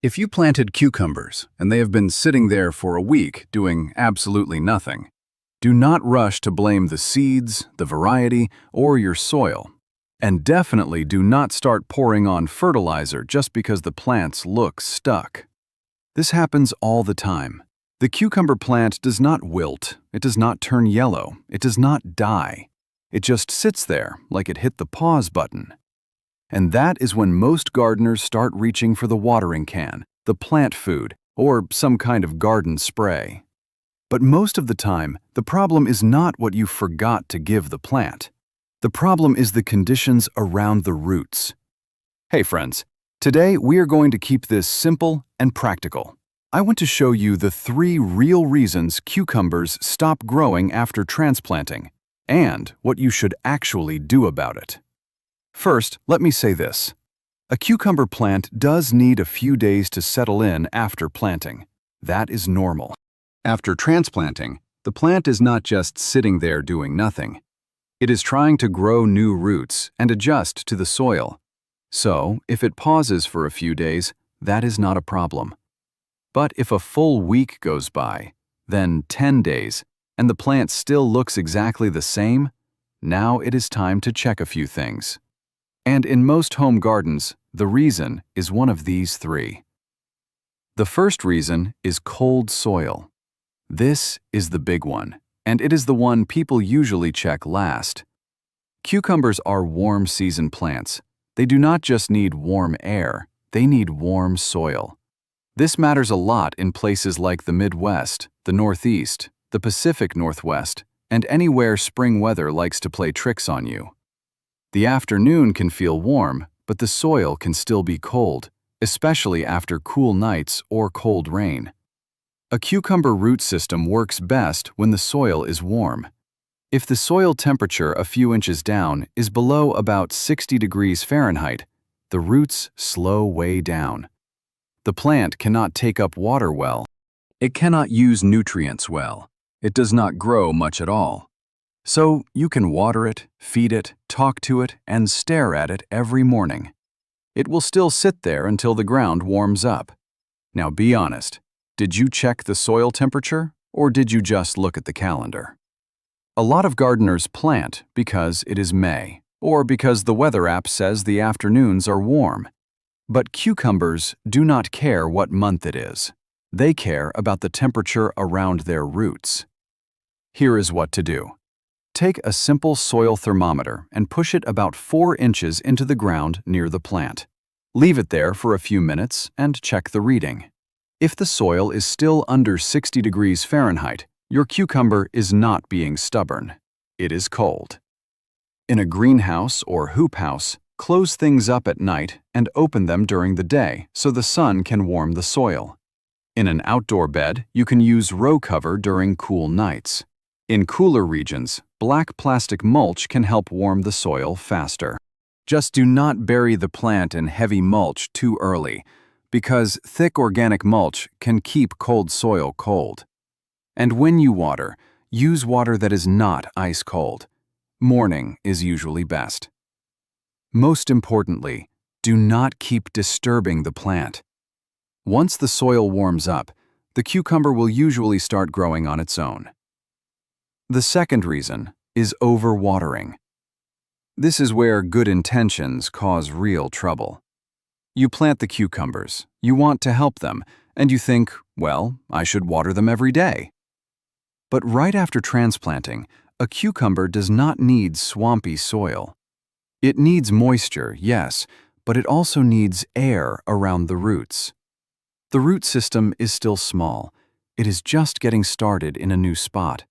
If you planted cucumbers and they have been sitting there for a week doing absolutely nothing, do not rush to blame the seeds, the variety, or your soil. And definitely do not start pouring on fertilizer just because the plants look stuck. This happens all the time. The cucumber plant does not wilt, it does not turn yellow, it does not die. It just sits there like it hit the pause button. And that is when most gardeners start reaching for the watering can, the plant food, or some kind of garden spray. But most of the time, the problem is not what you forgot to give the plant. The problem is the conditions around the roots. Hey friends, today we are going to keep this simple and practical. I want to show you the 3 real reasons cucumbers stop growing after transplanting, and what you should actually do about it. First, let me say this. A cucumber plant does need a few days to settle in after planting. That is normal. After transplanting, the plant is not just sitting there doing nothing. It is trying to grow new roots and adjust to the soil. So, if it pauses for a few days, that is not a problem. But if a full week goes by, then 10 days, and the plant still looks exactly the same, now it is time to check a few things. And in most home gardens, the reason is one of these 3. The first reason is cold soil. This is the big one, and it is the one people usually check last. Cucumbers are warm season plants. They do not just need warm air, they need warm soil. This matters a lot in places like the Midwest, the Northeast, the Pacific Northwest, and anywhere spring weather likes to play tricks on you. The afternoon can feel warm, but the soil can still be cold, especially after cool nights or cold rain. A cucumber root system works best when the soil is warm. If the soil temperature a few inches down is below about 60 degrees Fahrenheit, the roots slow way down. The plant cannot take up water well. It cannot use nutrients well. It does not grow much at all. So you can water it, feed it, talk to it, and stare at it every morning. It will still sit there until the ground warms up. Now be honest, did you check the soil temperature, or did you just look at the calendar? A lot of gardeners plant because it is May, or because the weather app says the afternoons are warm. But cucumbers do not care what month it is. They care about the temperature around their roots. Here is what to do. Take a simple soil thermometer and push it about 4 inches into the ground near the plant. Leave it there for a few minutes and check the reading. If the soil is still under 60 degrees Fahrenheit, your cucumber is not being stubborn. It is cold. In a greenhouse or hoop house, close things up at night and open them during the day so the sun can warm the soil. In an outdoor bed, you can use row cover during cool nights. In cooler regions, black plastic mulch can help warm the soil faster. Just do not bury the plant in heavy mulch too early, because thick organic mulch can keep cold soil cold. And when you water, use water that is not ice cold. Morning is usually best. Most importantly, do not keep disturbing the plant. Once the soil warms up, the cucumber will usually start growing on its own. The second reason is overwatering. This is where good intentions cause real trouble. You plant the cucumbers, you want to help them, and you think, well, I should water them every day. But right after transplanting, a cucumber does not need swampy soil. It needs moisture, yes, but it also needs air around the roots. The root system is still small. It is just getting started in a new spot.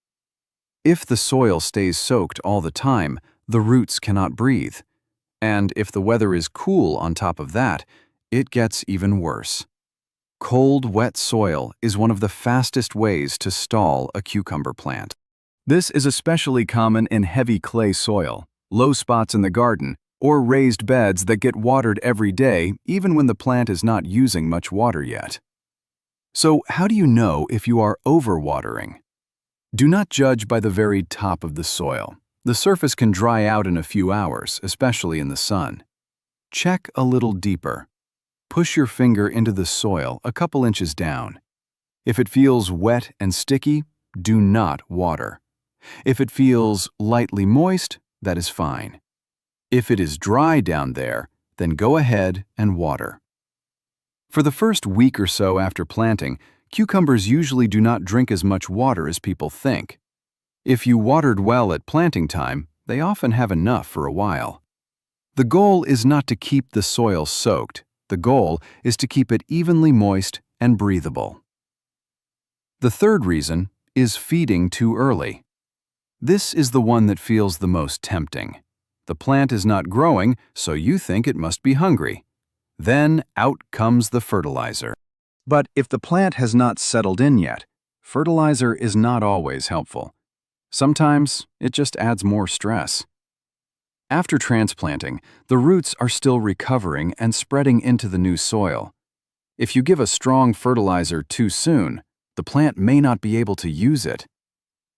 If the soil stays soaked all the time, the roots cannot breathe. And if the weather is cool on top of that, it gets even worse. Cold, wet soil is one of the fastest ways to stall a cucumber plant. This is especially common in heavy clay soil, low spots in the garden, or raised beds that get watered every day even when the plant is not using much water yet. So how do you know if you are overwatering? Do not judge by the very top of the soil. The surface can dry out in a few hours, especially in the sun. Check a little deeper. Push your finger into the soil a couple inches down. If it feels wet and sticky, do not water. If it feels lightly moist, that is fine. If it is dry down there, then go ahead and water. For the first week or so after planting, cucumbers usually do not drink as much water as people think. If you watered well at planting time, they often have enough for a while. The goal is not to keep the soil soaked. The goal is to keep it evenly moist and breathable. The third reason is feeding too early. This is the one that feels the most tempting. The plant is not growing, so you think it must be hungry. Then out comes the fertilizer. But if the plant has not settled in yet, fertilizer is not always helpful. Sometimes it just adds more stress. After transplanting, the roots are still recovering and spreading into the new soil. If you give a strong fertilizer too soon, the plant may not be able to use it.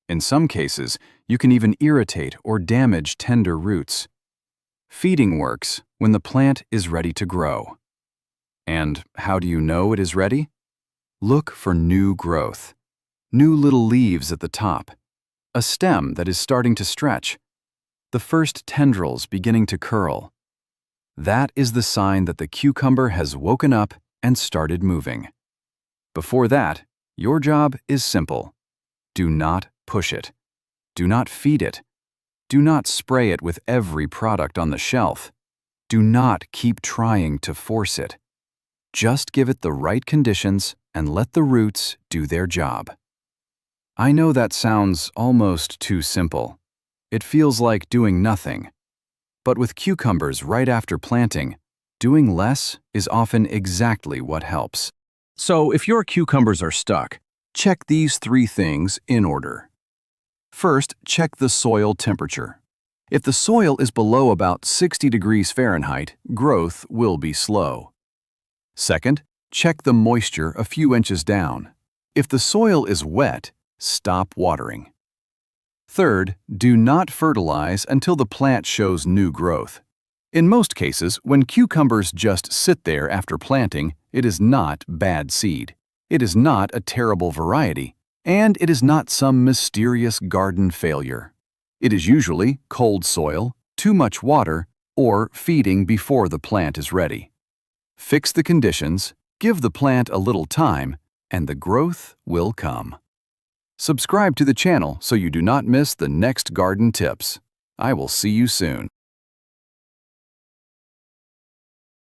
In some cases, you can even irritate or damage tender roots. Feeding works when the plant is ready to grow. And how do you know it is ready? Look for new growth. New little leaves at the top. A stem that is starting to stretch. The first tendrils beginning to curl. That is the sign that the cucumber has woken up and started moving. Before that, your job is simple. Do not push it. Do not feed it. Do not spray it with every product on the shelf. Do not keep trying to force it. Just give it the right conditions and let the roots do their job. I know that sounds almost too simple. It feels like doing nothing. But with cucumbers right after planting, doing less is often exactly what helps. So if your cucumbers are stuck, check these 3 things in order. First, check the soil temperature. If the soil is below about 60 degrees Fahrenheit, growth will be slow. Second, check the moisture a few inches down. If the soil is wet, stop watering. Third, do not fertilize until the plant shows new growth. In most cases, when cucumbers just sit there after planting, it is not bad seed. It is not a terrible variety. And it is not some mysterious garden failure. It is usually cold soil, too much water, or feeding before the plant is ready. Fix the conditions, give the plant a little time, and the growth will come. Subscribe to the channel so you do not miss the next garden tips. I will see you soon.